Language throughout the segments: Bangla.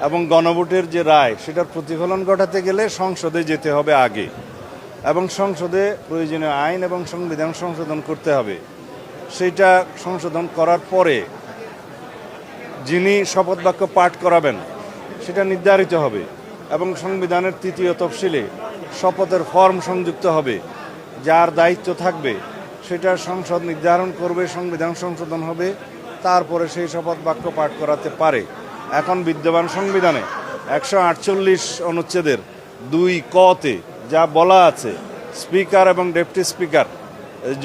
এবং গণভোটের যে রায় সেটার প্রতিফলন ঘটাতে গেলে সংসদে যেতে হবে আগে, এবং সংসদে প্রয়োজনীয় আইন এবং সংবিধান সংশোধন করতে হবে। সেইটা সংশোধন করার পরে যিনি শপথ বাক্য পাঠ করাবেন সেটা নির্ধারিত হবে, এবং সংবিধানের ৩য় তফসিলে শপথের ফর্ম সংযুক্ত হবে। যার দায়িত্ব থাকবে সেটা সংসদ নির্ধারণ করবে, সংবিধান সংশোধন হবে, তারপরে সেই শপথ বাক্য পাঠ করাতে পারে। এখন বিদ্যমান সংবিধানে ১৪৮ অনুচ্ছেদের ২ ক-তে যা বলা আছে, স্পিকার এবং ডেপুটি স্পিকার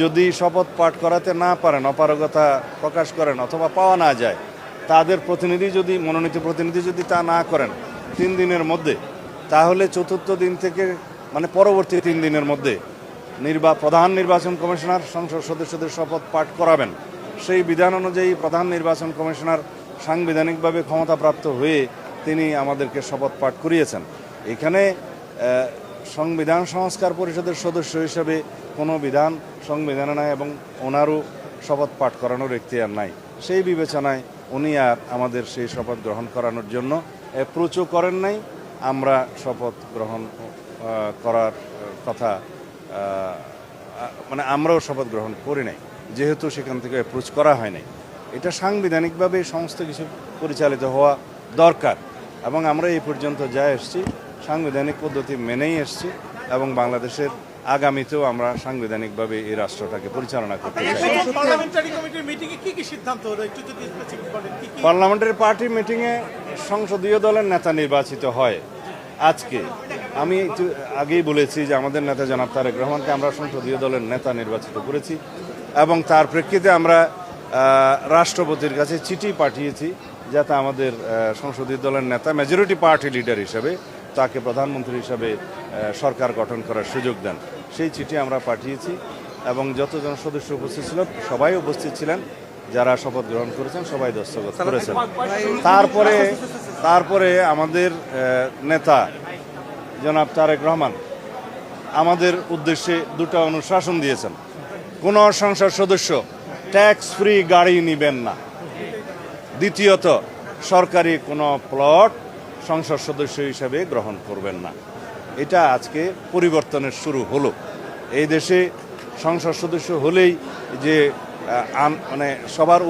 যদি শপথ পাঠ করাতে না পারেন, অপারগতা প্রকাশ করেন অথবা পাওয়া না যায়, তাদের প্রতিনিধি যদি মনোনীত প্রতিনিধি যদি তা না করেন ৩ দিনের মধ্যে, তাহলে চতুর্থ দিন থেকে মানে পরবর্তী ৩ দিনের মধ্যে প্রধান নির্বাচন কমিশনার সংসদ সদস্যদের শপথ পাঠ করাবেন। সেই বিধান অনুযায়ী প্রধান নির্বাচন কমিশনার সাংবিধানিকভাবে ক্ষমতাপ্রাপ্ত হয়ে তিনি আমাদেরকে শপথ পাঠ করিয়েছেন। এখানে সংবিধান সংস্কার পরিষদের সদস্য হিসেবে কোনো বিধান সংবিধানে নাই এবং ওনারও শপথ পাঠ করানোর এখতিয়ার নাই। সেই বিবেচনায় উনি আর আমাদের সেই শপথ গ্রহণ করানোর জন্য অ্যাপ্রোচও করেন নাই। আমরা শপথ গ্রহণ করার কথা মানে আমরাও শপথ গ্রহণ করি নাই, যেহেতু সেখান থেকে অ্যাপ্রোচ করা হয় নাই। এটা সাংবিধানিকভাবে সমস্ত কিছু পরিচালিত হওয়া দরকার, এবং আমরা এই পর্যন্ত যা এসেছি সাংবিধানিক পদ্ধতি মেনেই এসেছি, এবং বাংলাদেশের আগামীতেও আমরা সাংবিধানিকভাবে এই রাষ্ট্রটাকে পরিচালনা করতে চাই। পার্লামেন্টারি পার্টি মিটিংয়ে সংসদীয় দলের নেতা নির্বাচিত হয়। আজকে আমি আগেই বলেছি যে আমাদের নেতা জনাব তারেক রহমানকে আমরা সংসদীয় দলের নেতা নির্বাচিত করেছি, এবং তার প্রেক্ষিতে আমরা রাষ্ট্রপতির কাছে চিঠি পাঠিয়েছি যাতে আমাদের সংসদীয় দলের নেতা মেজরিটি পার্টি লিডার হিসেবে তাকে প্রধানমন্ত্রী হিসাবে সরকার গঠন করার সুযোগ দেন। সেই চিঠি আমরা পাঠিয়েছি, এবং যতজন সদস্য উপস্থিত ছিল সবাই উপস্থিত ছিলেন, যারা শপথ গ্রহণ করেছেন সবাই দস্তখত করেছেন। তারপরে আমাদের নেতা জনাব তারেক রহমান আমাদের উদ্দেশ্যে 2টা অনুশাসন দিয়েছেন। কোনো সংসদ সদস্য ট্যাক্স ফ্রি গাড়ি নেবেন না। দ্বিতীয়ত, সরকারি কোনো প্লট সংসদ সদস্য হিসেবে গ্রহণ করবেন না। এটা আজকে পরিবর্তনের শুরু হলো। এই দেশে সংসদ সদস্য হলেই যে মানে সবার